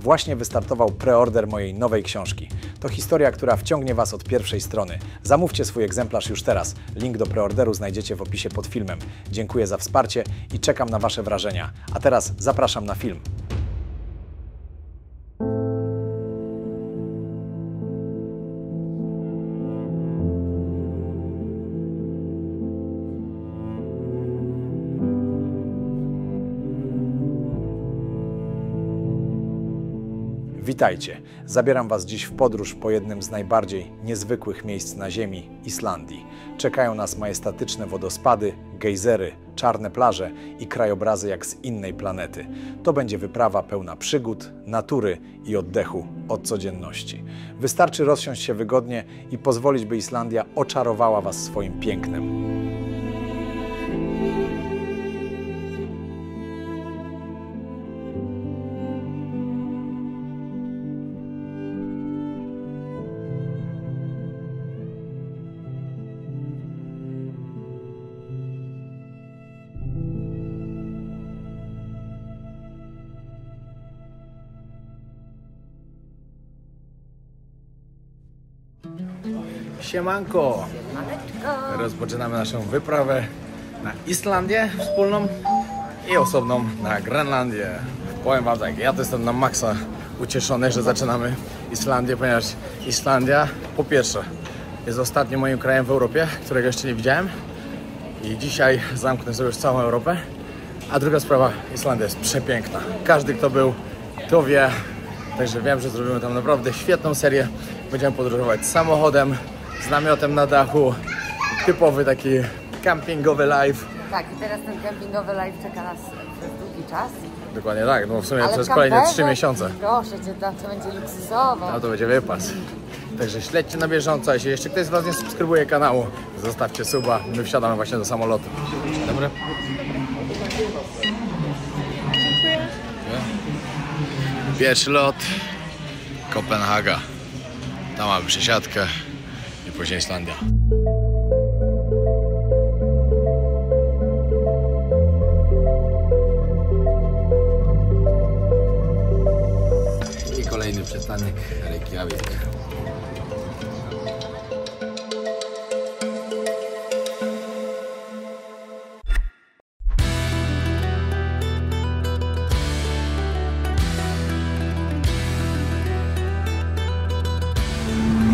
właśnie wystartował preorder mojej nowej książki. To historia, która wciągnie Was od pierwszej strony. Zamówcie swój egzemplarz już teraz. Link do preorderu znajdziecie w opisie pod filmem. Dziękuję za wsparcie i czekam na Wasze wrażenia. A teraz zapraszam na film. Witajcie! Zabieram Was dziś w podróż po jednym z najbardziej niezwykłych miejsc na Ziemi – Islandii. Czekają nas majestatyczne wodospady, gejzery, czarne plaże i krajobrazy jak z innej planety. To będzie wyprawa pełna przygód, natury i oddechu od codzienności. Wystarczy rozsiąść się wygodnie i pozwolić, by Islandia oczarowała Was swoim pięknem. Siemanko! Rozpoczynamy naszą wyprawę na Islandię wspólną i osobną na Grenlandię. Powiem Wam tak, ja to jestem na maksa ucieszony, że zaczynamy Islandię, ponieważ Islandia po pierwsze jest ostatnim moim krajem w Europie, którego jeszcze nie widziałem i dzisiaj zamknę sobie już całą Europę. A druga sprawa, Islandia jest przepiękna. Każdy, kto był, to wie. Także wiem, że zrobimy tam naprawdę świetną serię. Będziemy podróżować samochodem, z namiotem na dachu. Typowy taki campingowy life. Tak, i teraz ten campingowy life czeka nas przez długi czas. Dokładnie tak, no w sumie przez kolejne 3 miesiące. Proszę Cię, to będzie luksusowo. No to będzie wypas. Także śledźcie na bieżąco. Jeśli jeszcze ktoś z Was nie subskrybuje kanału, zostawcie suba. My wsiadamy właśnie do samolotu. Dzień dobry. Pierwszy lot, Kopenhaga. Tam mamy przesiadkę i później Islandia. I kolejny przystanek Reykjavik.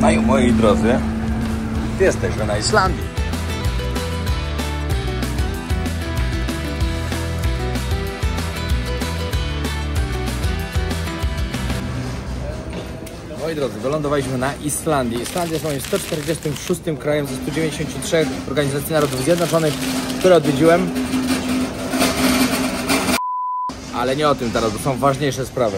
No i moi drodzy, jesteśmy na Islandii. Moi drodzy, wylądowaliśmy na Islandii. Islandia jest moim 146 krajem ze 193 Organizacji Narodów Zjednoczonych, które odwiedziłem. Ale nie o tym teraz, to są ważniejsze sprawy.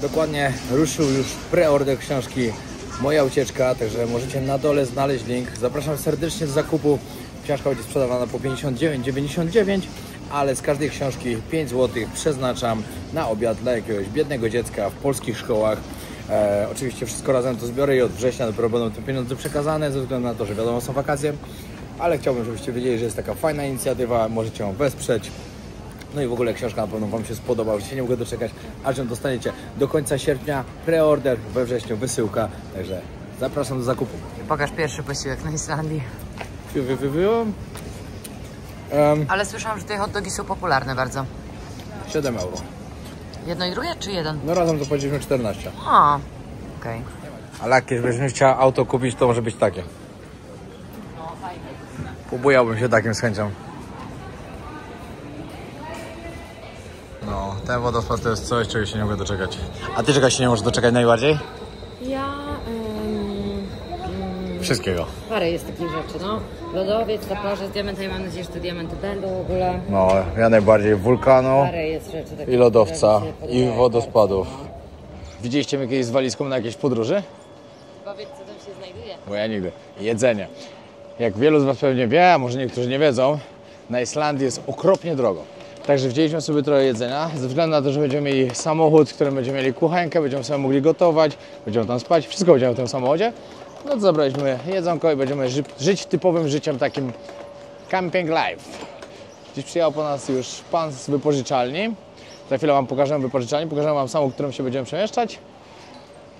Dokładnie ruszył już preorder książki Moja ucieczka, także możecie na dole znaleźć link. Zapraszam serdecznie do zakupu. Książka będzie sprzedawana po 59,99, ale z każdej książki 5 zł przeznaczam na obiad dla jakiegoś biednego dziecka w polskich szkołach. Oczywiście wszystko razem to zbiorę i od września dopiero będą te pieniądze przekazane, ze względu na to, że wiadomo, są wakacje. Ale chciałbym, żebyście wiedzieli, że jest taka fajna inicjatywa, możecie ją wesprzeć. No i w ogóle książka na pewno Wam się spodoba, że się nie mogę doczekać, aż ją dostaniecie do końca sierpnia, preorder, we wrześniu wysyłka, także zapraszam do zakupu. Pokaż pierwszy posiłek na Islandii. Ale słyszałam, że te hot dogi są popularne bardzo. 7 euro. Jedno i drugie, czy jeden? No razem to płaciliśmy 14. A, okej. Ale jak kiedyś chciała auto kupić, to może być takie. Pobujałbym się takim z chęcią. No, ten wodospad to jest coś, czego się nie mogę doczekać. A ty czegoś się nie możesz doczekać najbardziej? Ja... Wszystkiego. Parę jest takich rzeczy, no. Lodowiec, ta plaża z diamentami, mam nadzieję, że te diamenty będą w ogóle. No, ja najbardziej wulkanu Parę jest rzeczy takich, i lodowca i podobają. wodospadów. Widzieliście mnie kiedyś z walizką na jakiejś podróży? Powiedz, co tam się znajduje. Bo ja nigdy. Jedzenie. Jak wielu z Was pewnie wie, a może niektórzy nie wiedzą, na Islandii jest okropnie drogo. Także wzięliśmy sobie trochę jedzenia, ze względu na to, że będziemy mieli samochód, w którym będziemy mieli kuchenkę, będziemy sobie mogli gotować, będziemy tam spać, wszystko będziemy w tym samochodzie. No to zabraliśmy jedzonko i będziemy żyć typowym życiem takim camping life. Dziś przyjechał po nas już pan z wypożyczalni. Za chwilę Wam pokażę wypożyczalnię, pokażę Wam samochód, którym się będziemy przemieszczać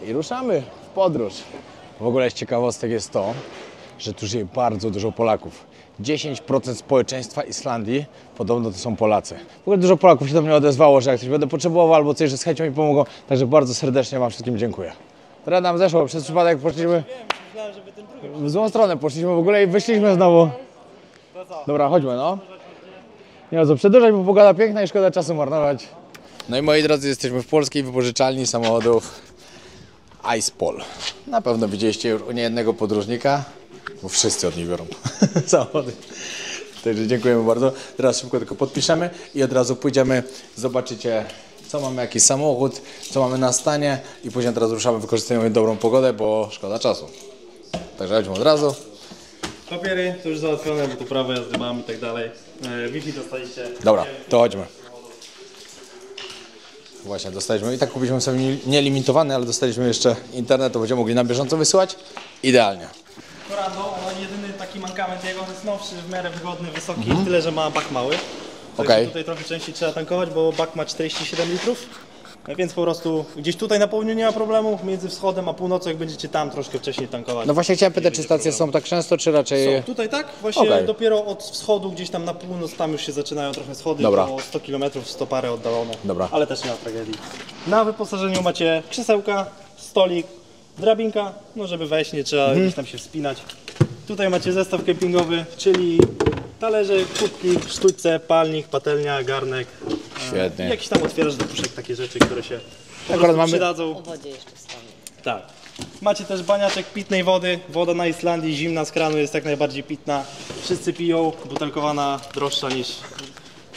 i ruszamy w podróż. W ogóle z ciekawostek jest to, że tu żyje bardzo dużo Polaków. 10% społeczeństwa Islandii podobno to są Polacy. W ogóle dużo Polaków się do mnie odezwało, że jak coś będę potrzebował albo coś, że z chęcią mi pomogą. Także bardzo serdecznie Wam wszystkim dziękuję. Teraz nam zeszło, przez przypadek poszliśmy w złą stronę, poszliśmy w ogóle i wyszliśmy znowu. Dobra, chodźmy no. Nie ma co przedłużać, bo pogoda piękna i szkoda czasu marnować. No i moi drodzy, jesteśmy w polskiej wypożyczalni samochodów Icepol. Na pewno widzieliście już u niejednego podróżnika, bo wszyscy od niej biorą samochody. Także dziękujemy bardzo. Teraz szybko tylko podpiszemy i od razu pójdziemy, zobaczycie co mamy, jaki samochód, co mamy na stanie i później teraz ruszamy, wykorzystujemy dobrą pogodę, bo szkoda czasu. Także chodźmy od razu. Papiery to już załatwione, bo tu prawo jazdy mam i tak dalej. Wi-Fi dostaliście. Dobra, to chodźmy. Właśnie, dostaliśmy i tak kupiliśmy sobie nielimitowany, ale dostaliśmy jeszcze internet, to będziemy mogli na bieżąco wysyłać. Idealnie. Corrado, no jedyny taki mankament jego, on jest nowszy, w miarę wygodny, wysoki, tyle że ma bak mały. Okej. Tutaj trochę częściej trzeba tankować, bo bak ma 47 litrów. Więc po prostu gdzieś tutaj na południu nie ma problemu, między wschodem a północą jak będziecie tam troszkę wcześniej tankować. No właśnie chciałem pytać, czy stacje są tak często, czy raczej... Są tutaj tak, właśnie Okej. dopiero od wschodu gdzieś tam na północ, tam już się zaczynają trochę schody, Dobra. około 100 km, 100 parę oddalone, Dobra. ale też nie ma tragedii. Na wyposażeniu macie krzesełka, stolik, drabinka, no żeby wejść nie trzeba gdzieś tam się wspinać. Tutaj macie zestaw kempingowy, czyli talerze, kubki, sztućce, palnik, patelnia, garnek. Świetnie. Jakiś tam otwierasz do puszek, takie rzeczy, które się po Akurat prostu mamy- przydadzą. O wodzie jeszcze wspomnę. Tak. Macie też baniaczek pitnej wody. Woda na Islandii zimna z kranu jest jak najbardziej pitna. Wszyscy piją, butelkowana droższa niż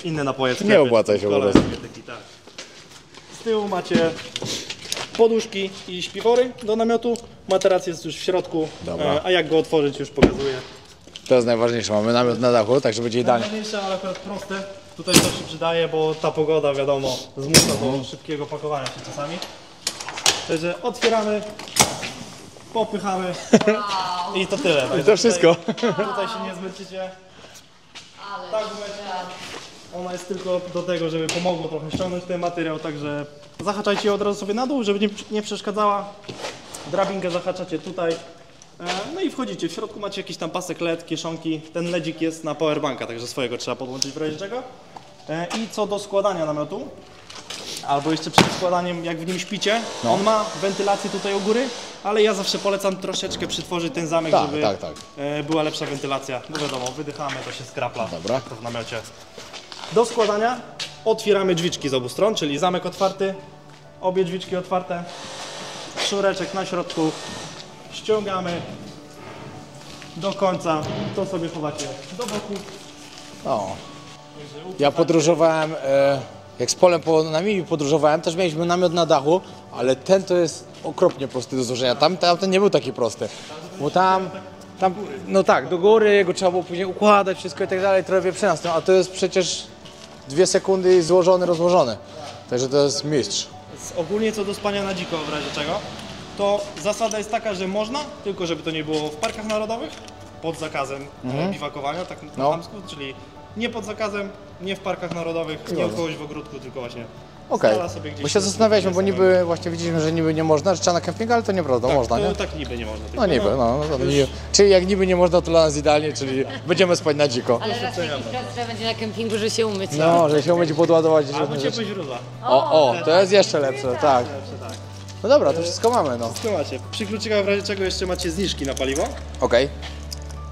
inne napoje w sklepie. Nie opłaca się po Cola, prostu. taki, tak. Z tyłu macie poduszki i śpiwory do namiotu. Materac jest już w środku, Dobra. a jak go otworzyć już pokazuję. To jest najważniejsze, mamy namiot na dachu, także będzie idealnie. Najważniejsze, ale akurat proste. Tutaj to się przydaje, bo ta pogoda wiadomo zmusza do szybkiego pakowania się czasami. Także otwieramy, popychamy i to tyle. Także to wszystko. Tutaj się nie zmęczycie. Ta gumeczka, ona jest tylko do tego, żeby pomogło trochę ściągnąć ten materiał, także zahaczajcie ją od razu sobie na dół, żeby nie przeszkadzała. Drabinkę zahaczacie tutaj. No i wchodzicie, w środku macie jakiś tam pasek LED, kieszonki. Ten ledzik jest na powerbanka, także swojego trzeba podłączyć w razie czego. I co do składania namiotu, albo jeszcze przed składaniem, jak w nim śpicie, on ma wentylację tutaj u góry, ale ja zawsze polecam troszeczkę przytworzyć ten zamek, Tak, żeby tak, tak. była lepsza wentylacja. Bo wiadomo, wydychamy, to się skrapla. Dobra. To w namiocie. Do składania otwieramy drzwiczki z obu stron, czyli zamek otwarty, obie drzwiczki otwarte, sznureczek na środku, ściągamy do końca, to sobie chowacie do boku. O. Ja podróżowałem, jak z Polem po Namibie podróżowałem, też mieliśmy namiot na dachu, ale ten to jest okropnie prosty do złożenia. Tamten nie był taki prosty, bo tam, no tak, do góry jego trzeba było później układać wszystko i tak dalej, trochę wieprzyna z tym, a to jest przecież 2 sekundy i złożony, rozłożony. Także to jest mistrz. Ogólnie co do spania na dziko w razie czego, to zasada jest taka, że można, tylko żeby to nie było w parkach narodowych, pod zakazem biwakowania, tak na No. chamsku, czyli nie pod zakazem, nie w parkach narodowych, nie u kogoś w ogródku, tylko właśnie Okej, znalazł sobie gdzieś bo się tu zastanawialiśmy, bo samego. niby właśnie widzieliśmy, że niby nie można, że trzeba na kempingu, ale to nieprawda, można, nie? To tak niby nie można. Tylko No niby, Czyli jak niby nie można, to dla nas idealnie, czyli będziemy spać na dziko. Ale raz jakiś raz trzeba będzie na kempingu, że się umyć. No, że się umieć podładować. Albo ciepłe źródła. O, to jest jeszcze lepsze, tak. Tak. No dobra, to wszystko mamy, no. Tu macie. Przy kluczykach w razie czego jeszcze macie zniżki na paliwo. Okej.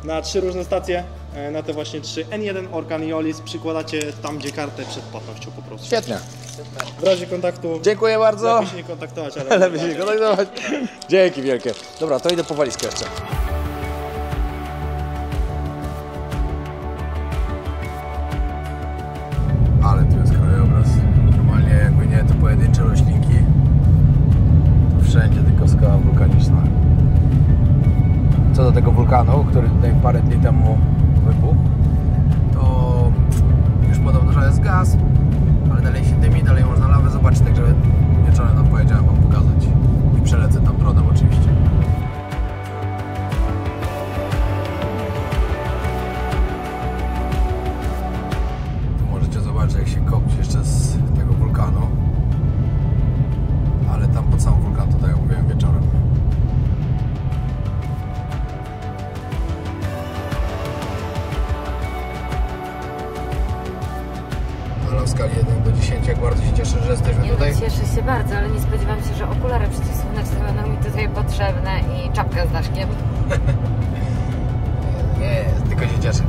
Na 3 różne stacje, na te właśnie 3 N1, Orkan i Olis przykładacie tam, gdzie kartę przed płatnością po prostu. Świetnie. W razie kontaktu Dziękuję bardzo. lepiej się nie kontaktować, ale Lepiej się nie kontaktować. Dzięki wielkie. Dobra, to idę po walizkę jeszcze. Ale tu jest krajobraz. Normalnie jakby nie te pojedyncze roślinki, to wszędzie tylko skała wulkaniczna. Co do tego wulkanu, który tutaj parę dni temu wybuchł, to już podobno, że jest gaz, ale dalej się dymi, dalej można lawę zobaczyć, także wieczorem tam pojedziałem wam pokazać i przelecę tam dronem oczywiście. Tu możecie zobaczyć, jak się kopci jeszcze z tego wulkanu. Cieszę się bardzo, ale nie spodziewam się, że okulary przeciwsłoneczne będą mi tutaj potrzebne i czapka z daszkiem. Nie, tylko się cieszę.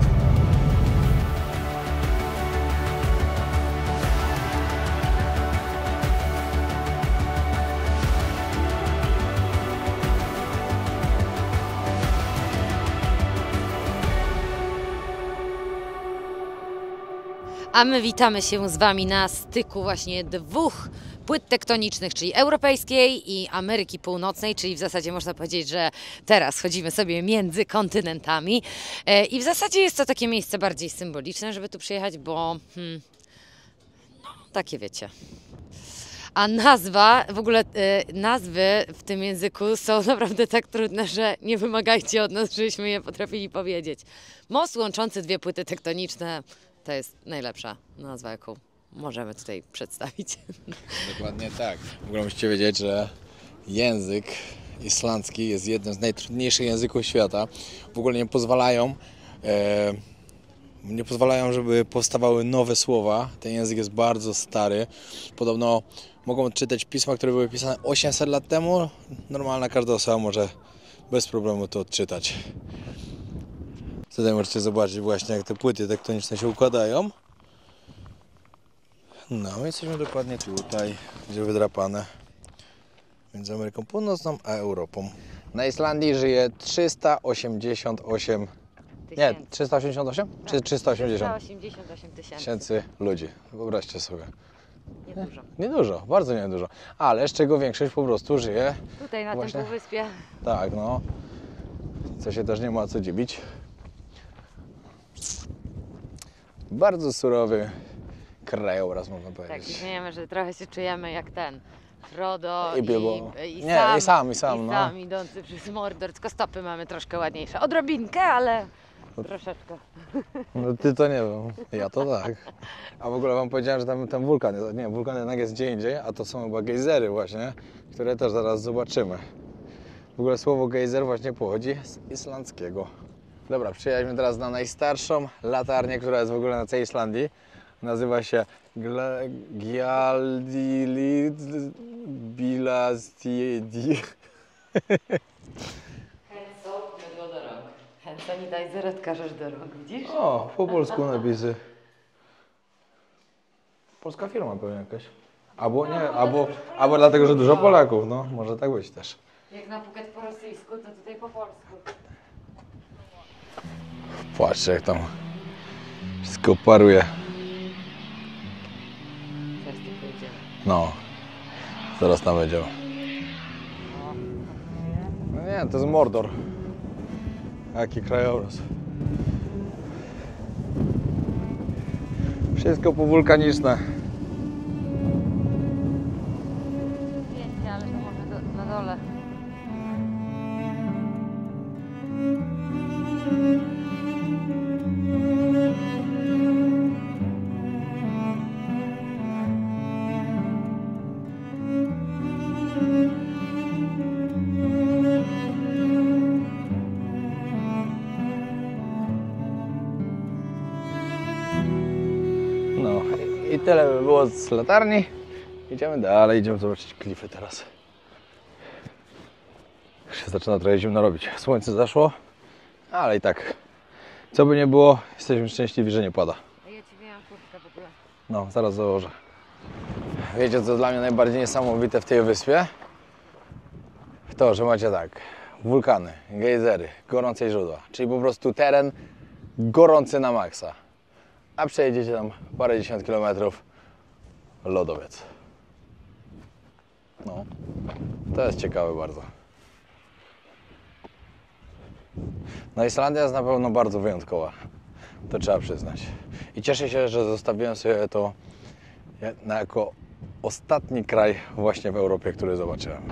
A my witamy się z Wami na styku właśnie dwóch płyt tektonicznych, czyli europejskiej i Ameryki Północnej, czyli w zasadzie można powiedzieć, że teraz chodzimy sobie między kontynentami i w zasadzie jest to takie miejsce bardziej symboliczne, żeby tu przyjechać, bo no, takie wiecie. A nazwa, w ogóle nazwy w tym języku są naprawdę tak trudne, że nie wymagajcie od nas, żebyśmy je potrafili powiedzieć. Most łączący dwie płyty tektoniczne to jest najlepsza nazwa, jaką możemy tutaj przedstawić. Dokładnie tak. W ogóle musicie wiedzieć, że język islandzki jest jednym z najtrudniejszych języków świata. W ogóle nie pozwalają, żeby powstawały nowe słowa. Ten język jest bardzo stary. Podobno mogą czytać pisma, które były pisane 800 lat temu. Normalna każda osoba może bez problemu to odczytać. Tutaj możecie zobaczyć właśnie, jak te płyty tektoniczne się układają. No, my jesteśmy dokładnie tutaj, gdzie wydrapane między Ameryką Północną a Europą. Na Islandii żyje 388 czy 380 tysięcy ludzi. Wyobraźcie sobie. Niedużo. Niedużo, bardzo niedużo. Ale z czego większość po prostu żyje Tutaj na właśnie tym półwyspie. Tak, no. Co się też nie ma co dziwić. Bardzo surowy krajobraz, można Tak, powiedzieć. i śmiejemy, że trochę się czujemy jak ten Frodo I Bilbo. Sam Sam idący przez Mordor, tylko stopy mamy troszkę ładniejsze. Odrobinkę, ale troszeczkę. No ty to nie wiem, ja to tak. A w ogóle wam powiedziałem, że tam ten wulkan jest, nie, wulkan jednak jest gdzie indziej, a to są chyba gejzery właśnie, które też zaraz zobaczymy. W ogóle słowo gejzer właśnie pochodzi z islandzkiego. Dobra, przyjechaliśmy teraz na najstarszą latarnię, która jest w ogóle na całej Islandii. Nazywa się Gjaldilid Bilastidi. Hand sanitizer odkażesz do rąk, widzisz? O, po polsku napisy. Polska firma pewnie jakaś. Albo nie, albo dlatego, że dużo Polaków, no może tak być też. Jak na Phuket po rosyjsku, to tutaj po polsku. Patrzcie, jak tam wszystko paruje. Teraz tu pójdziemy. No, zaraz tam będziemy. No nie, to jest Mordor. Jaki krajobraz. Wszystko powulkaniczne. Pięknie, ale to może na dole. No i tyle by było z latarni. Idziemy dalej, idziemy zobaczyć klify teraz. Już się zaczyna trochę zimno robić. Słońce zaszło, ale i tak, co by nie było, jesteśmy szczęśliwi, że nie pada. A ja ci wyjęłam kurtkę w ogóle. No, zaraz założę. Wiecie, co dla mnie najbardziej niesamowite w tej wyspie? To, że macie tak, wulkany, gejzery, gorące źródła, czyli po prostu teren gorący na maksa. A przejedziecie tam parędziesiąt kilometrów, lodowiec. No, to jest ciekawe bardzo. No Islandia jest na pewno bardzo wyjątkowa, to trzeba przyznać. I cieszę się, że zostawiłem sobie to jako ostatni kraj właśnie w Europie, który zobaczyłem.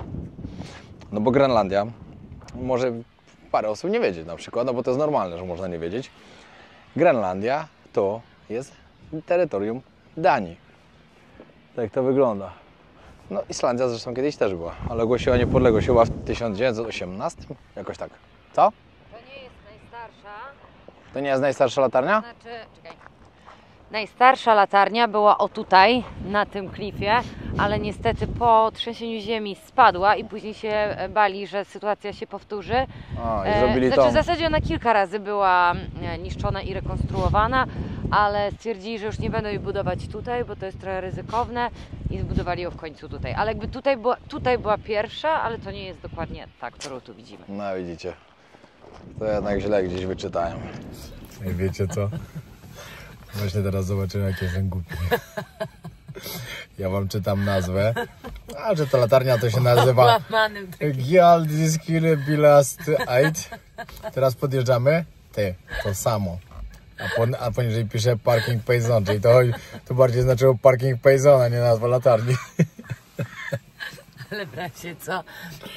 No bo Grenlandia, może parę osób nie wiedzieć na przykład, no bo to jest normalne, że można nie wiedzieć. Grenlandia to jest terytorium Danii. Tak to wygląda. No Islandia zresztą kiedyś też była, ale ogłosiła niepodległość chyba w 1918, jakoś tak. Co? To nie jest najstarsza. To nie jest najstarsza latarnia? Znaczy, czekaj. Najstarsza latarnia była o tutaj, na tym klifie, ale niestety po trzęsieniu ziemi spadła i później się bali, że sytuacja się powtórzy. I zrobili Znaczy tą. w zasadzie ona kilka razy była niszczona i rekonstruowana, ale stwierdzili, że już nie będą jej budować tutaj, bo to jest trochę ryzykowne i zbudowali ją w końcu tutaj. Ale jakby tutaj była pierwsza, ale to nie jest dokładnie ta, którą tu widzimy. No widzicie, to jednak źle gdzieś wyczytałem. I wiecie co? Właśnie teraz zobaczymy, jak jestem głupi. Ja wam czytam nazwę. A że to latarnia to się nazywa Gjaldis Bilast Ait. Teraz podjeżdżamy. Ty, to samo. A poniżej pisze parking payzone, czyli to bardziej znaczyło parking payzone, a nie nazwa latarni. Ale bracie, co?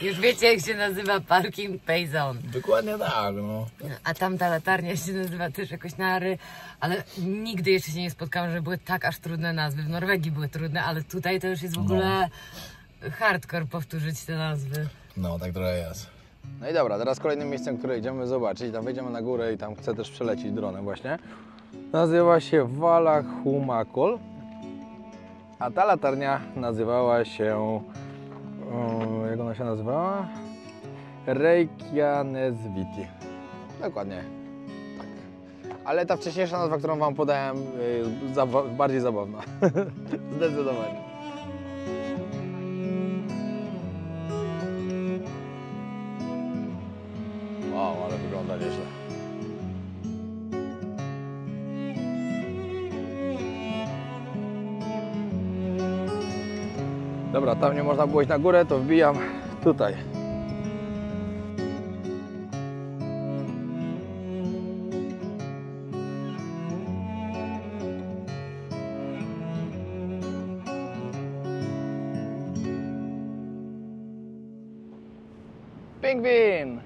Już wiecie, jak się nazywa parking payzone. Dokładnie tak, no. A tamta latarnia się nazywa też jakoś Nary, ale nigdy jeszcze się nie spotkałam, że były tak aż trudne nazwy. W Norwegii były trudne, ale tutaj to już jest w ogóle hardcore powtórzyć te nazwy. No, tak trochę jest. No i dobra, teraz kolejnym miejscem, które idziemy zobaczyć, tam wejdziemy na górę i tam chcę też przelecieć dronem właśnie. Nazywa się Valahumakol, a ta latarnia nazywała się... jak ona się nazywała? Reykjanesviti. Dokładnie. Tak. Ale ta wcześniejsza nazwa, którą wam podałem, jest bardziej zabawna. Zdecydowanie. Wow, ale wygląda nieźle. Dobra, tam nie można było iść na górę, to wbijam tutaj. Pingwin!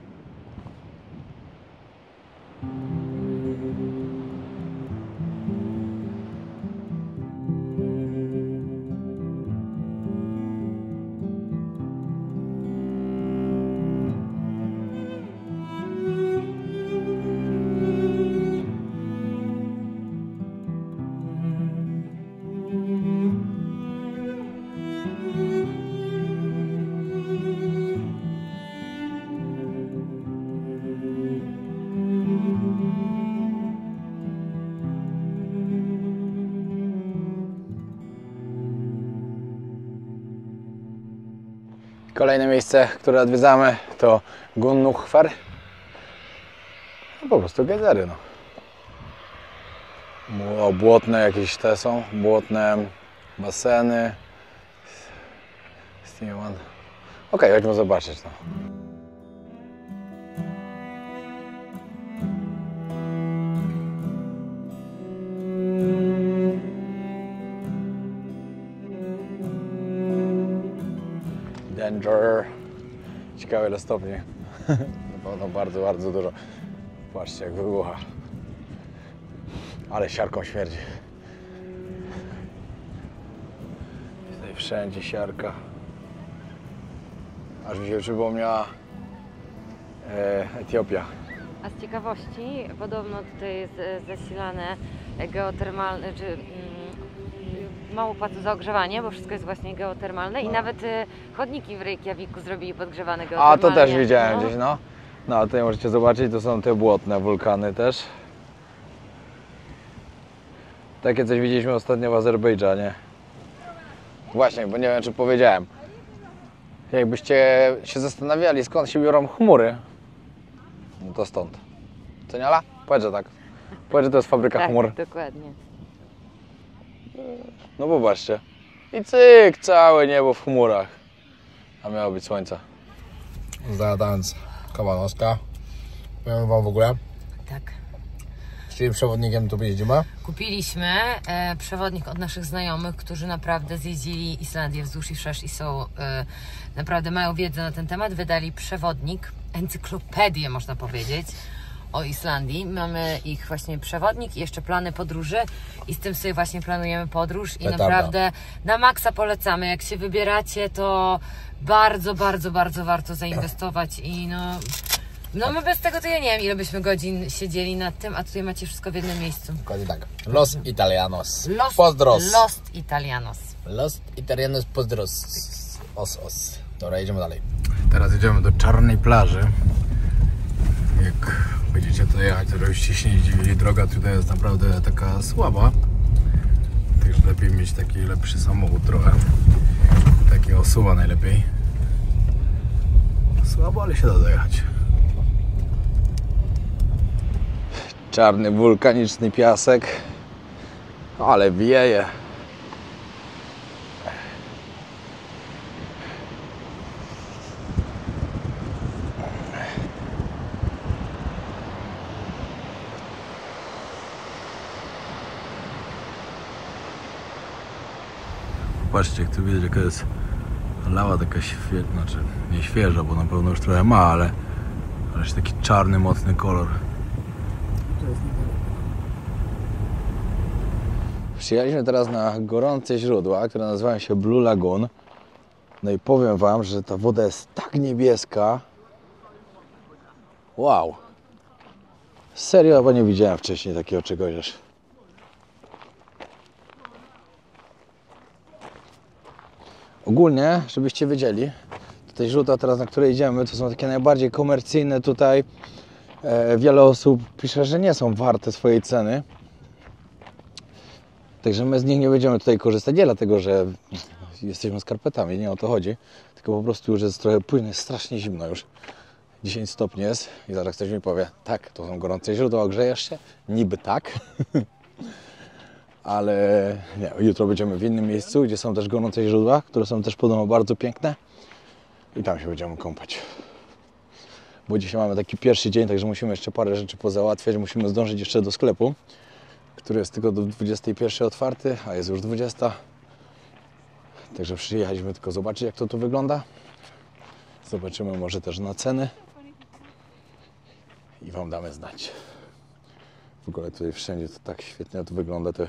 Kolejne miejsce, które odwiedzamy, to Gunnukfer. No, po prostu gejzery, no. Błotne jakieś te są, błotne baseny. Okej, chodźmy zobaczyć, no. Danger. Ciekawe ile stopni. Na pewno bardzo, bardzo dużo. Patrzcie jak wybucha. Ale siarką śmierdzi. Tutaj wszędzie siarka. Aż mi się przypomniała Etiopia. A z ciekawości, podobno tutaj jest zasilane geotermalne, czy mało płacą za ogrzewanie, bo wszystko jest właśnie geotermalne i nawet chodniki w Reykjaviku zrobili podgrzewane geotermalnie. A to też widziałem gdzieś, no. No a tutaj możecie zobaczyć, to są te błotne wulkany też. Takie coś widzieliśmy ostatnio w Azerbejdżanie. Właśnie, bo nie wiem czy powiedziałem. Jakbyście się zastanawiali skąd się biorą chmury, no to stąd. Co nie, Ala? Powiedz, że tak. Powiedz, że to jest fabryka tak, chmur. Dokładnie. No popatrzcie. I cyk, całe niebo w chmurach. A miało być słońce. Zajadając kawanoska. Powiem wam w ogóle. Tak. Z czyim przewodnikiem tu jeździmy? Kupiliśmy przewodnik od naszych znajomych, którzy naprawdę zjeździli Islandię wzdłuż i wszerz i są, naprawdę mają wiedzę na ten temat. Wydali przewodnik, encyklopedię można powiedzieć, o Islandii. Mamy ich właśnie przewodnik i jeszcze plany podróży i z tym sobie właśnie planujemy podróż i naprawdę na maksa polecamy. Jak się wybieracie, to bardzo, bardzo, bardzo warto zainwestować i no No my bez tego to ja nie wiem, ile byśmy godzin siedzieli nad tym, a tutaj macie wszystko w jednym miejscu. Dokładnie tak. Los Italianos. Lost Italianos. Los Italianos Pozdros. Os. Dobra, jedziemy dalej. Teraz jedziemy do czarnej plaży. Jak będziecie tutaj jechać, to żebyście się nie zdziwili. Droga tutaj jest naprawdę taka słaba. Także lepiej mieć taki lepszy samochód trochę. Takie osuwa najlepiej. Słabo, ale się da dojechać. Czarny, wulkaniczny piasek. Ale wieje. Patrzcie, jak tu widać, jaka jest lawa taka świetna, czy nie świeża, bo na pewno już trochę ma, ale jest taki czarny, mocny kolor. Przyjechaliśmy teraz na gorące źródła, które nazywają się Blue Lagoon. No i powiem wam, że ta woda jest tak niebieska. Wow! Serio, chyba nie widziałem wcześniej takiego czegoś aż. Ogólnie, żebyście wiedzieli, te źródła teraz, na które idziemy, to są takie najbardziej komercyjne tutaj. Wiele osób pisze, że nie są warte swojej ceny. Także my z nich nie będziemy tutaj korzystać, nie dlatego, że jesteśmy skarpetami, nie o to chodzi. Tylko po prostu już jest trochę późno, jest strasznie zimno już. 10 stopni jest i zaraz ktoś mi powie, tak, to są gorące źródła, ogrzejesz się? Niby tak. Ale nie, jutro będziemy w innym miejscu, gdzie są też gorące źródła, które są też podobno bardzo piękne. I tam się będziemy kąpać. Bo dzisiaj mamy taki pierwszy dzień, także musimy jeszcze parę rzeczy pozałatwiać. Musimy zdążyć jeszcze do sklepu, który jest tylko do 21 otwarty, a jest już 20. Także przyjechaliśmy tylko zobaczyć, jak to tu wygląda. Zobaczymy może też na ceny. I wam damy znać. W ogóle tutaj wszędzie to tak świetnie to wygląda, te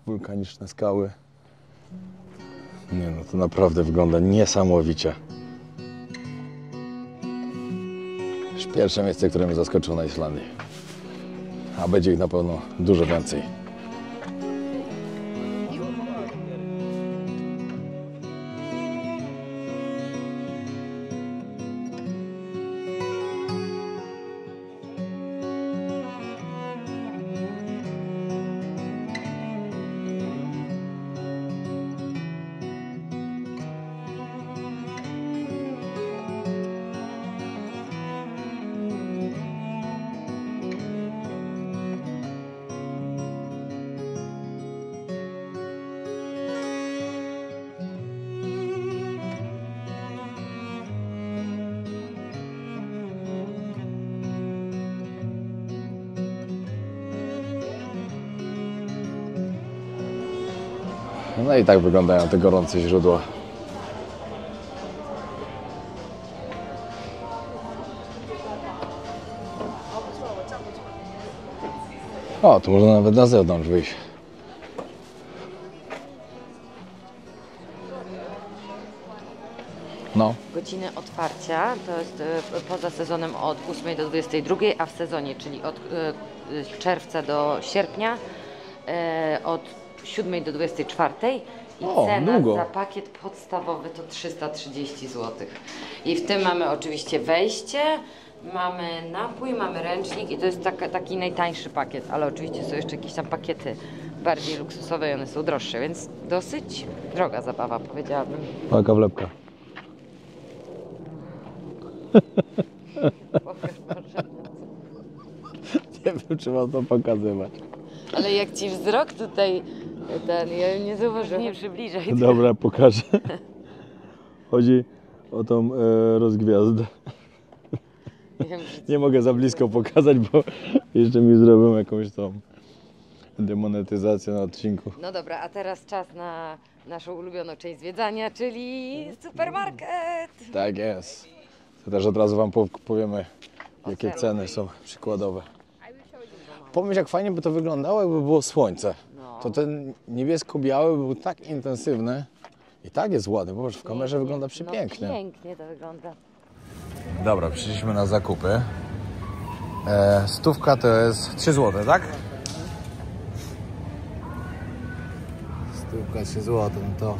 wulkaniczne skały. Nie no, to naprawdę wygląda niesamowicie. Już pierwsze miejsce, które mnie zaskoczyło na Islandii. A będzie ich na pewno dużo więcej. No i tak wyglądają te gorące źródła. O, tu można nawet na zewnątrz wyjść. No. Godziny otwarcia to jest poza sezonem od 8 do 22, a w sezonie, czyli od czerwca do sierpnia, od 7 do 24 i cena długo. za pakiet podstawowy to 330 zł. I w tym mamy oczywiście wejście, mamy napój, mamy ręcznik i to jest taki najtańszy pakiet, ale oczywiście są jeszcze jakieś tam pakiety bardziej luksusowe i one są droższe, więc dosyć droga zabawa, powiedziałabym. Taka wlepka. Nie wiem, czy mam to pokazywać. Ale jak ci wzrok tutaj, ja nie zauważyłem, nie przybliżaj. Dobra, pokażę. Chodzi o tą rozgwiazdę. Nie mogę za blisko pokazać, bo jeszcze mi zrobią jakąś tą demonetyzację na odcinku. No dobra, a teraz czas na naszą ulubioną część zwiedzania, czyli supermarket. Tak jest. To też od razu wam powiemy, jakie ceny są przykładowe. Pomyśl, jak fajnie by to wyglądało, jakby było słońce. No. To ten niebiesko-biały był tak intensywny. I tak jest ładny, bo w kamerze wygląda przepięknie. No, pięknie to wygląda. Dobra, przyszliśmy na zakupy. Stówka to jest 3 zł, tak? Stówka 3 zł, no to...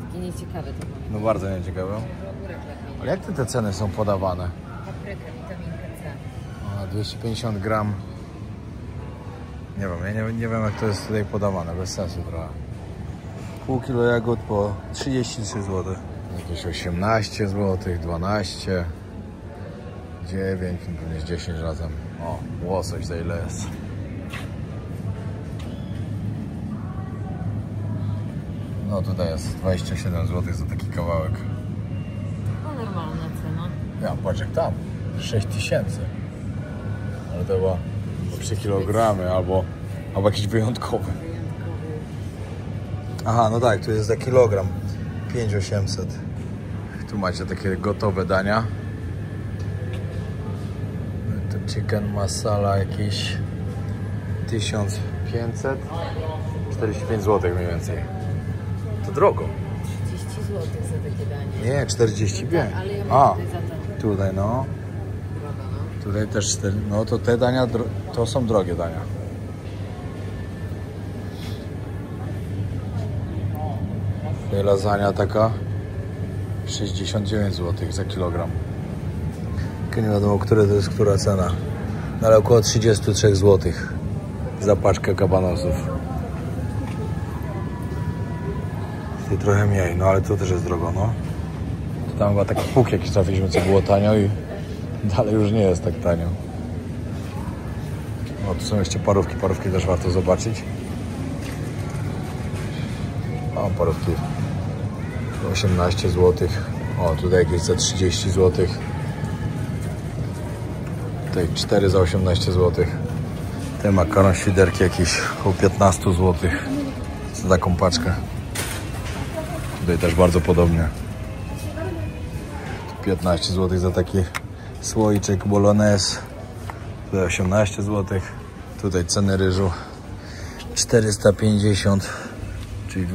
Takie nieciekawe to mamy. No bardzo nieciekawe. Ale jak te ceny są podawane? Papryka, witaminka C. A, 250 gram. Nie wiem, ja nie wiem jak to jest tutaj podawane, bez sensu trochę. Pół kilo jagód po 33 zł. Jakieś 18 zł, 12, 9, pewnie z 10 razem. O, łosoś za ile jest? No tutaj jest 27 zł za taki kawałek. No normalna cena. Ja, patrz jak tam, 6000. Ale to była 3 kg albo jakiś wyjątkowy. Aha, no tak, tu jest za kilogram 5800. Tu macie takie gotowe dania. To chicken masala jakieś 1500, 45 zł mniej więcej. To drogo. 30 zł za takie danie. Nie, 45. Tak, ale ja A, tutaj za to. tutaj no. Droga, no. Tutaj też 4. No to te dania to są drogie dania. Tutaj lasagna taka 69 zł za kilogram. Tylko nie wiadomo, które to jest która cena. No ale około 33 zł za paczkę kabanosów. Tutaj trochę mniej, no ale to też jest drogo, no. To tam chyba taki puk jakiś trafiliśmy, co było tanio i dalej już nie jest tak tanio. No tu są jeszcze parówki, parówki też warto zobaczyć. O, parówki 18 zł. O, tutaj jakieś za 30 zł. Tutaj 4 za 18 zł. Ten makaron świderki jakieś około 15 zł za taką paczkę. Tutaj też bardzo podobnie. 15 zł za taki słoiczek bolognese. Tutaj 18 zł. Tutaj ceny ryżu 450, czyli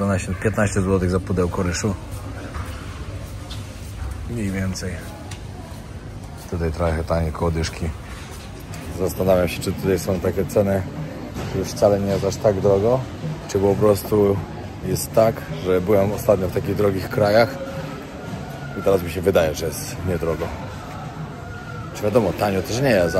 15 zł za pudełko ryżu. Mniej więcej. Tutaj trochę taniej koło dyszki. Zastanawiam się, czy tutaj są takie ceny, że już wcale nie jest aż tak drogo, czy po prostu jest tak, że byłem ostatnio w takich drogich krajach i teraz mi się wydaje, że jest niedrogo. Czy wiadomo, tanio też nie jest,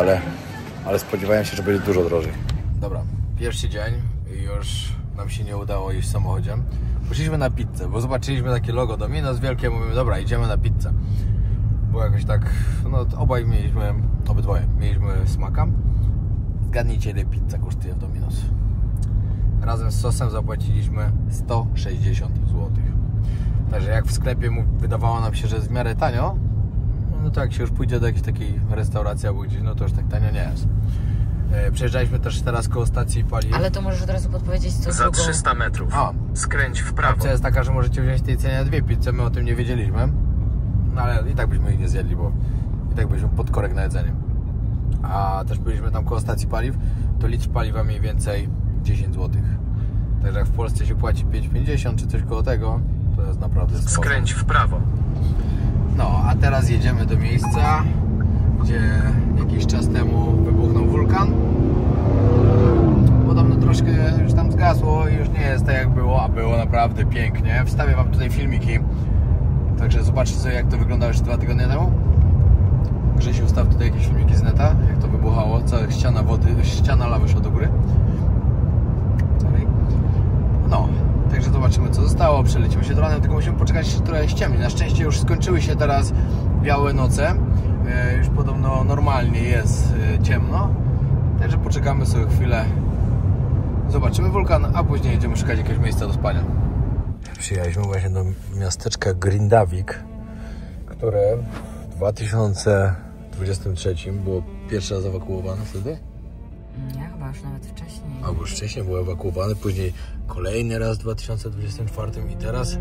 ale spodziewałem się, że będzie dużo drożej. Dobra, pierwszy dzień i już nam się nie udało iść samochodem. Poszliśmy na pizzę, bo zobaczyliśmy takie logo Domino's wielkie, mówimy, dobra, idziemy na pizzę. Bo jakoś tak, no obydwoje mieliśmy smaka. Zgadnijcie, ile pizza kosztuje w Domino's. Razem z sosem zapłaciliśmy 160 zł. Także jak w sklepie wydawało nam się, że jest w miarę tanio, no to jak się już pójdzie do jakiejś takiej restauracji albo gdzieś, no to już tak tanio nie jest. Przejeżdżaliśmy też teraz koło stacji paliw. Ale to możesz od razu podpowiedzieć, co Za drugą. 300 metrów skręć w prawo. Opcja jest taka, że możecie wziąć w tej cenie 2 pizze, my o tym nie wiedzieliśmy. No ale i tak byśmy ich nie zjedli, bo i tak byliśmy pod korek na jedzenie. A też byliśmy tam koło stacji paliw, to litr paliwa mniej więcej 10 zł. Także jak w Polsce się płaci 5,50 czy coś koło tego, to jest naprawdę spoko. Skręć w prawo. No, a teraz jedziemy do miejsca, gdzie jakiś czas temu wybuchnął wulkan. Podobno troszkę już tam zgasło i już nie jest tak jak było, a było naprawdę pięknie. Wstawię wam tutaj filmiki, także zobaczcie sobie, jak to wyglądało już 2 tygodnie temu. Grzesiu wstaw tutaj jakieś filmiki z neta, jak to wybuchało, cała ściana wody, ściana lawy szła do góry. No, także zobaczymy, co zostało, przelecimy się dronem, tylko musimy poczekać, aż trochę ściemni. Na szczęście już skończyły się teraz białe noce, już podobno normalnie jest ciemno, także poczekamy sobie chwilę, zobaczymy wulkan, a później jedziemy szukać jakiegoś miejsca do spania. Przyjechaliśmy właśnie do miasteczka Grindavik, które w 2023 było pierwszy raz ewakuowane wtedy. Nie, chyba już nawet wcześniej. Albo już wcześniej było ewakuowane, później kolejny raz w 2024 i teraz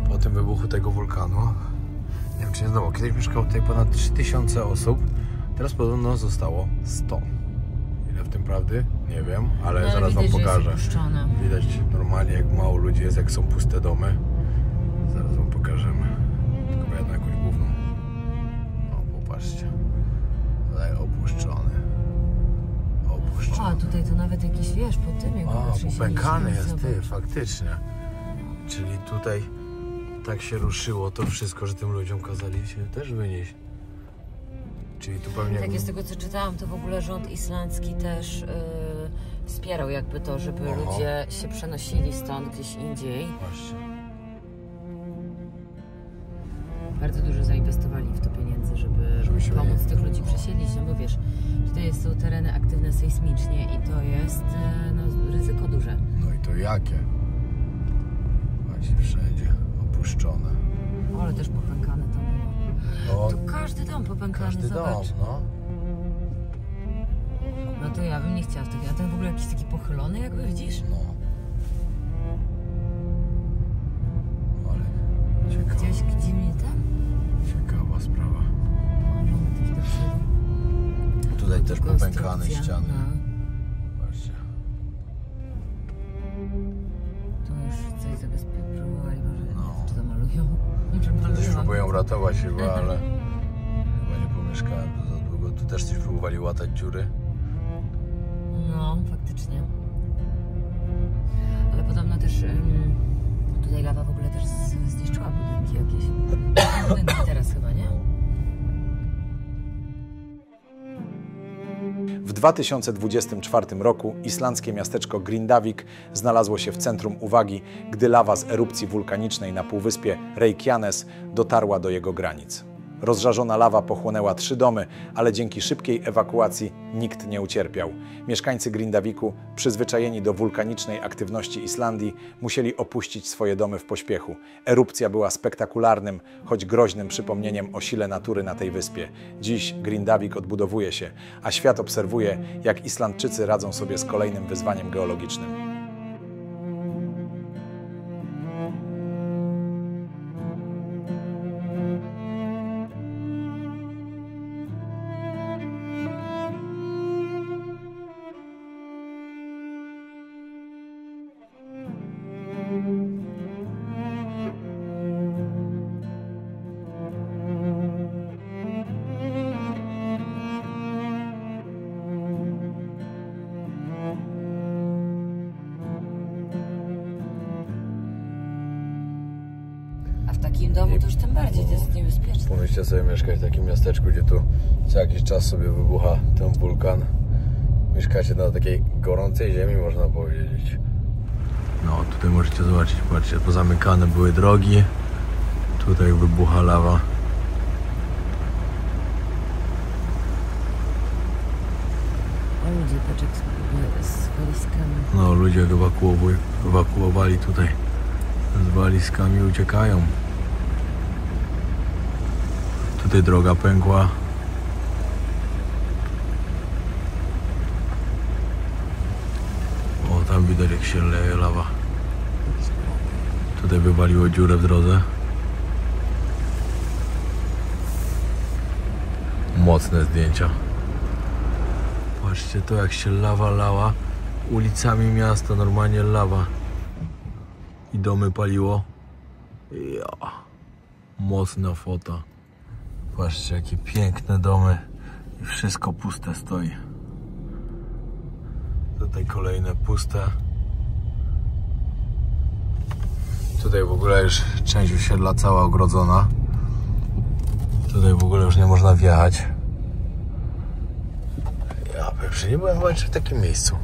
po tym wybuchu tego wulkanu, nie wiem czy nie znowu, kiedyś mieszkało tutaj ponad 3000 osób, teraz podobno zostało 100. Ile w tym prawdy? Nie wiem, ale zaraz wam pokażę. Widać normalnie jak mało ludzi jest, jak są puste domy. Zaraz wam pokażemy. Tylko jadę jakąś główną. No popatrzcie. gdzieś, wiesz, po tym jak popękany jest, ty, faktycznie. Czyli tutaj tak się ruszyło to wszystko, że tym ludziom kazali się też wynieść. Czyli tu pewnie... Tak, z tego co czytałam, to w ogóle rząd islandzki też wspierał jakby to, żeby ludzie się przenosili stąd gdzieś indziej. Właśnie. Bardzo dużo zainwestowali w to pieniędzy, żeby się pomóc tych ludzi przesiedlić. No bo wiesz, tutaj są tereny aktywne sejsmicznie i to jest ryzyko duże. No i to jakie? Właśnie wszędzie opuszczone. Ale też popękane to było. To każdy dom popękany, Każdy zobacz. dom, no. No to ja bym nie chciała w takiego. A ten w ogóle jakiś taki pochylony, jakby widzisz? No. Ale ciekawe. Gdzieś gdzie mnie tam? Ciekawa sprawa. Mamy taki do przodu. Tutaj też popękane Konstrukcja, ściany. no. Właśnie. Tu już coś zabezpieczowali, może No. czy zamalują? Też próbują ratować chyba, ale chyba nie pomieszkałem tu za długo. Tu też coś próbowali łatać dziury. No, faktycznie. Ale podobno też tutaj lawa w ogóle też zniszczyła budynki jakieś. Budynki teraz chyba, nie? W 2024 roku islandzkie miasteczko Grindavik znalazło się w centrum uwagi, gdy lawa z erupcji wulkanicznej na półwyspie Reykjanes dotarła do jego granic. Rozżarzona lawa pochłonęła 3 domy, ale dzięki szybkiej ewakuacji nikt nie ucierpiał. Mieszkańcy Grindaviku, przyzwyczajeni do wulkanicznej aktywności Islandii, musieli opuścić swoje domy w pośpiechu. Erupcja była spektakularnym, choć groźnym przypomnieniem o sile natury na tej wyspie. Dziś Grindavik odbudowuje się, a świat obserwuje, jak Islandczycy radzą sobie z kolejnym wyzwaniem geologicznym. W takim domu to już tym bardziej to jest niebezpieczne. Pomyślcie sobie mieszkać w takim miasteczku, gdzie tu co jakiś czas sobie wybucha ten wulkan. Mieszkacie na takiej gorącej ziemi, można powiedzieć. No, tutaj możecie zobaczyć, patrzcie, pozamykane były drogi. Tutaj wybucha lawa. A ludzie, patrz jak z walizkami. No, ludzie ewakuowali tutaj z walizkami, uciekają. Tutaj droga pękła. O, tam widać jak się leje lawa. Tutaj wywaliło dziurę w drodze. Mocne zdjęcia. Patrzcie to, jak się lawa lała ulicami miasta, normalnie lawa. I domy paliło. Ja. Mocna fota. Patrzcie, jakie piękne domy. I wszystko puste stoi. Tutaj kolejne puste. Tutaj w ogóle już część osiedla cała ogrodzona. Tutaj w ogóle już nie można wjechać. Ja pierwszy nie byłem w takim miejscu.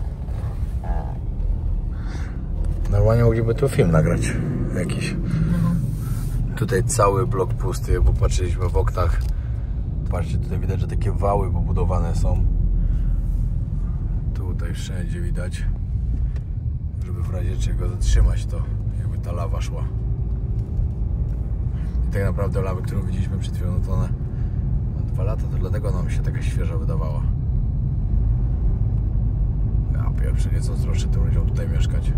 Normalnie mogliby tu film nagrać jakiś. Tutaj cały blok pusty, bo patrzyliśmy w oknach. Patrzcie, tutaj widać, że takie wały pobudowane są. Tutaj wszędzie widać, żeby w razie czego zatrzymać to, jakby ta lawa szła. I tak naprawdę lawy, którą widzieliśmy przed chwilą, to one 2 lata, to dlatego nam się taka świeża wydawała. Ja pierwsze nie zazdroszczę tym ludziom tutaj mieszkać.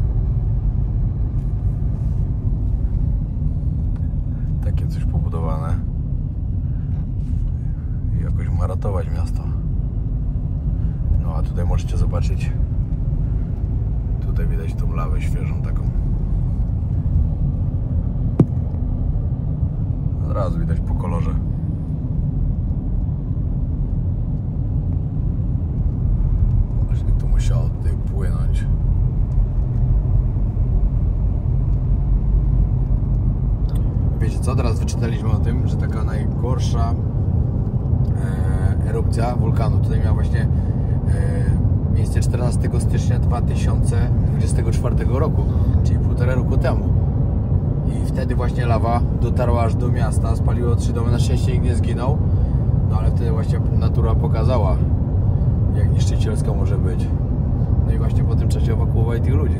Takie coś pobudowane. I jakoś ma ratować miasto. No a tutaj możecie zobaczyć. Tutaj widać tą lawę świeżą taką. Od razu widać po kolorze. Właśnie tu musiało tutaj płynąć. popłynąć. Wiecie co, teraz wyczytaliśmy o tym, że taka najgorsza erupcja wulkanu tutaj miała właśnie miejsce 14 stycznia 2024 roku, czyli 1,5 roku temu. I wtedy właśnie lawa dotarła aż do miasta, spaliło 3 domy, na szczęście nikt nie zginął, no ale wtedy właśnie natura pokazała, jak niszczycielska może być. No i właśnie po tym czasie ewakuowali tych ludzi.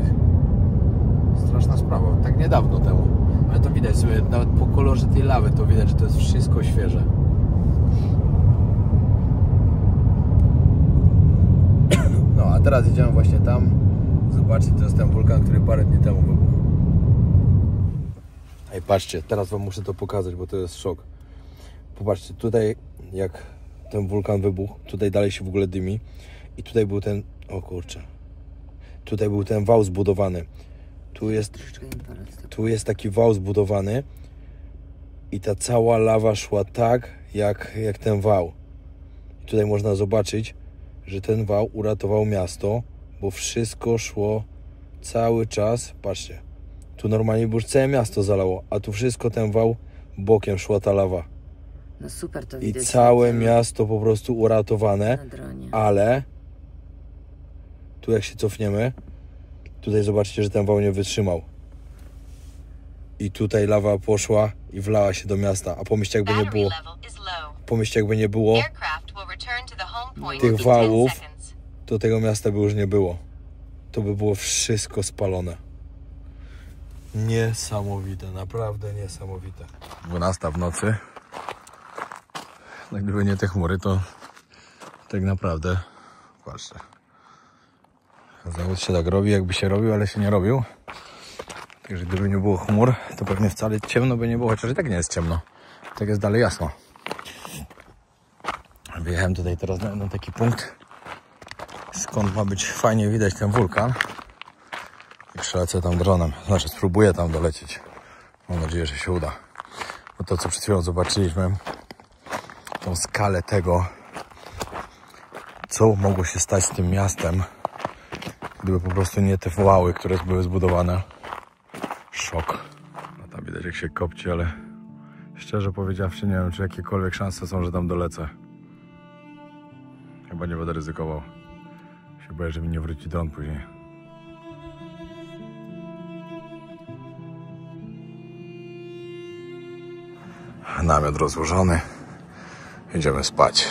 Straszna sprawa, tak niedawno temu. Ale to widać sobie, nawet po kolorze tej lawy to widać, że to jest wszystko świeże. No a teraz idziemy właśnie tam. Zobaczcie, to jest ten wulkan, który parę dni temu wybuchł. Ej, patrzcie, teraz wam muszę to pokazać, bo to jest szok. Popatrzcie, tutaj jak ten wulkan wybuchł, tutaj dalej się w ogóle dymi. I tutaj był ten, o kurczę, tutaj był ten wał zbudowany. Tu jest taki wał zbudowany i ta cała lawa szła tak, jak ten wał. I tutaj można zobaczyć, że ten wał uratował miasto, bo wszystko szło cały czas, patrzcie, tu normalnie już całe miasto zalało, a tu wszystko ten wał, bokiem szła ta lawa. No super to I widać. całe miasto po prostu uratowane, ale tu jak się cofniemy, tutaj zobaczcie, że ten wał nie wytrzymał. I tutaj lawa poszła i wlała się do miasta. A pomyślcie, jakby nie było tych wałów, to tego miasta by już nie było. To by było wszystko spalone. Niesamowite, naprawdę niesamowite. 12 w nocy. No gdyby nie te chmury, to tak naprawdę, patrzcie. Zawód się tak robi, jakby się robił, ale się nie robił. Także gdyby nie było chmur, to pewnie wcale ciemno by nie było, chociaż i tak nie jest ciemno. Tak jest dalej jasno. Wjechałem tutaj teraz na taki punkt, skąd ma być fajnie widać ten wulkan. I przelecę tam dronem. Znaczy spróbuję tam dolecieć. Mam nadzieję, że się uda. Bo to, co przed chwilą zobaczyliśmy, tą skalę tego, co mogło się stać z tym miastem, gdyby po prostu nie te wały, które były zbudowane. Szok. No tam widać, jak się kopci, ale szczerze powiedziawszy, nie wiem, czy jakiekolwiek szanse są, że tam dolecę. Chyba nie będę ryzykował. Się boję, że mi nie wróci dron później. Namiot rozłożony. Idziemy spać.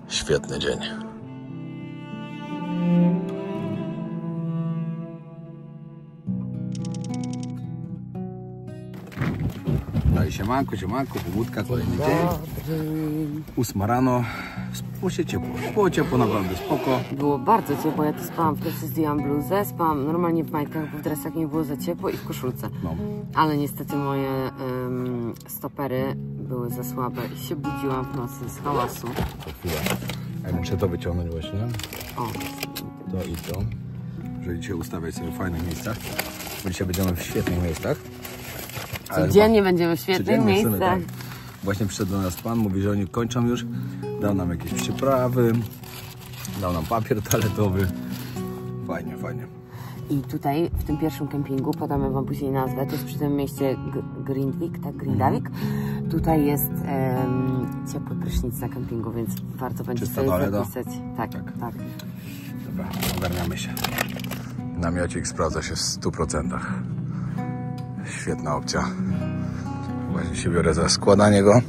Świetny dzień. No i siemanko, pobudka, kolejny dzień. 8 rano. Było się ciepło. Było ciepło, naprawdę spoko. Było bardzo ciepło, ja tu spałam, wtedy zdjęłam bluzę, spałam normalnie w majtkach, bo w dresach nie było za ciepło i w koszulce. No. Ale niestety moje stopery były za słabe i się budziłam w nocy z hałasu. Ja muszę to wyciągnąć właśnie. O. To i to. Żeby dzisiaj ustawiać sobie w fajnych miejscach. Bo dzisiaj będziemy w świetnych miejscach. Codziennie będziemy w świetnych miejscach. Tak. Właśnie przyszedł do nas pan, mówi, że oni kończą już. Dał nam jakieś przyprawy. Dał nam papier toaletowy. Fajnie, fajnie. I tutaj, w tym pierwszym kempingu, podamy wam później nazwę, to jest przy tym mieście Grindavik, tak? Grindavik. Tutaj jest ciepły prysznic na kempingu, więc warto będzie sobie zapisać. Tak. Dobra, ogarniamy się. Namiocik sprawdza się w 100%. Świetna opcja. Właśnie się biorę za składanie go.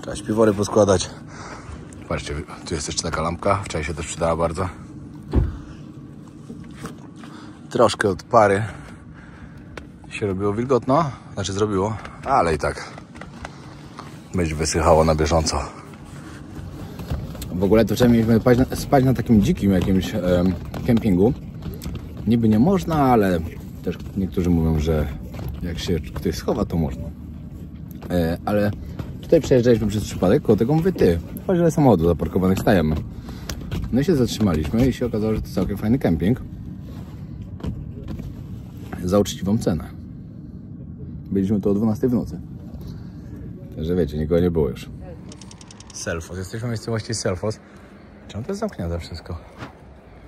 Trzeba śpiwory poskładać. Patrzcie, tu jest jeszcze taka lampka. Wczoraj się też przydała bardzo. Troszkę od pary się robiło wilgotno. Znaczy zrobiło, ale i tak będzie wysychało na bieżąco. W ogóle to wczoraj mieliśmy spać na takim dzikim jakimś kempingu. Niby nie można, ale też niektórzy mówią, że jak się ktoś schowa, to można. Ale tutaj przejeżdżaliśmy przez przypadek, koło tego mówię, ty, chodź, ile samochodów zaparkowanych stajemy. No i się zatrzymaliśmy i się okazało, że to całkiem fajny kemping. Za uczciwą cenę. Byliśmy tu o 12 w nocy. Także wiecie, nikogo nie było już. Selfos. Jesteśmy w miejscowości Selfos. Czemu to jest zamknięte wszystko?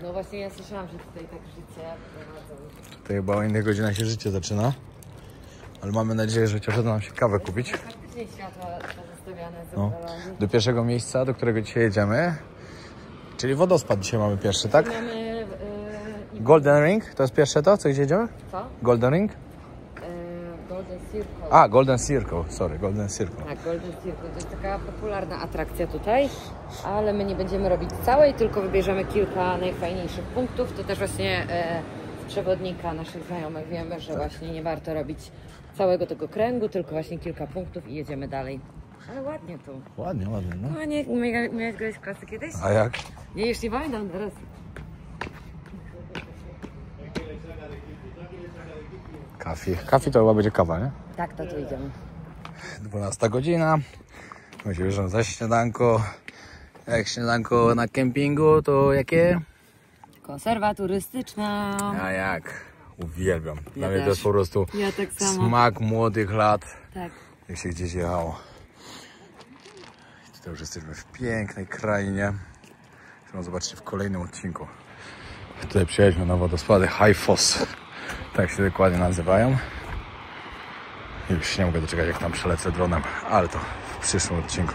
No właśnie ja słyszałam, że tutaj tak życie prowadzą. Tutaj chyba o innych godzinach się życie zaczyna. Ale mamy nadzieję, że chociaż uda nam się kawę kupić. Faktycznie światła zostawiane No. Do pierwszego miejsca, do którego dzisiaj jedziemy. Czyli wodospad dzisiaj mamy pierwszy, tak? Mamy... Golden Ring, to jest pierwsze to, co gdzie jedziemy? Co? Golden Ring? Golden Circle. A, Golden Circle, sorry, Golden Circle. Tak, Golden Circle to jest taka popularna atrakcja tutaj, ale my nie będziemy robić całej, tylko wybierzemy kilka najfajniejszych punktów. To też właśnie z przewodnika naszych znajomych wiemy, że właśnie nie warto robić całego tego kręgu, tylko właśnie kilka punktów i jedziemy dalej. Ale ładnie tu. Ładnie, ładnie, no. No nie, miałeś grać w klasy kiedyś? A jak? Nie, już nie pamiętam teraz. Kafi to chyba będzie kawa, nie? Tak, to tu idziemy. 12 godzina. My się bierzemy za śniadanko. Jak śniadanko na kempingu, to jakie? Konserwa turystyczna. A jak? Uwielbiam. Dla mnie to też. jest po prostu Ja tak samo. smak młodych lat, Tak. jak się gdzieś jechało. I tutaj już jesteśmy w pięknej krainie, którą zobaczycie w kolejnym odcinku. Tutaj przyjechaliśmy na wodospady Hajfos. Tak się dokładnie nazywają. I już się nie mogę doczekać, jak tam przelecę dronem, ale to w przyszłym odcinku.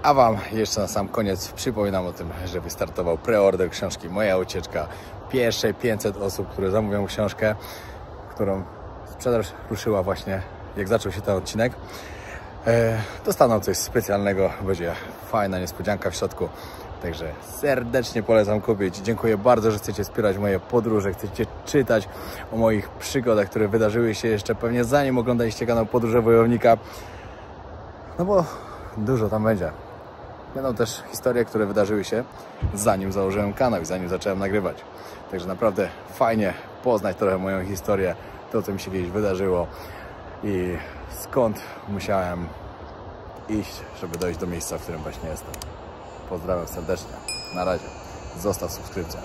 A Wam jeszcze na sam koniec przypominam o tym, że wystartował preorder książki Moja Ucieczka. Pierwsze 500 osób, które zamówią książkę, którą sprzedaż ruszyła właśnie, jak zaczął się ten odcinek, dostaną coś specjalnego. Będzie fajna niespodzianka w środku. Także serdecznie polecam kupić. Dziękuję bardzo, że chcecie wspierać moje podróże, chcecie czytać o moich przygodach, które wydarzyły się jeszcze pewnie zanim oglądaliście kanał Podróże Wojownika. No bo dużo tam będzie. Będą też historie, które wydarzyły się zanim założyłem kanał i zanim zacząłem nagrywać. Także naprawdę fajnie poznać trochę moją historię, to co mi się kiedyś wydarzyło i skąd musiałem iść, żeby dojść do miejsca, w którym właśnie jestem. Pozdrawiam serdecznie. Na razie. Zostaw subskrypcję.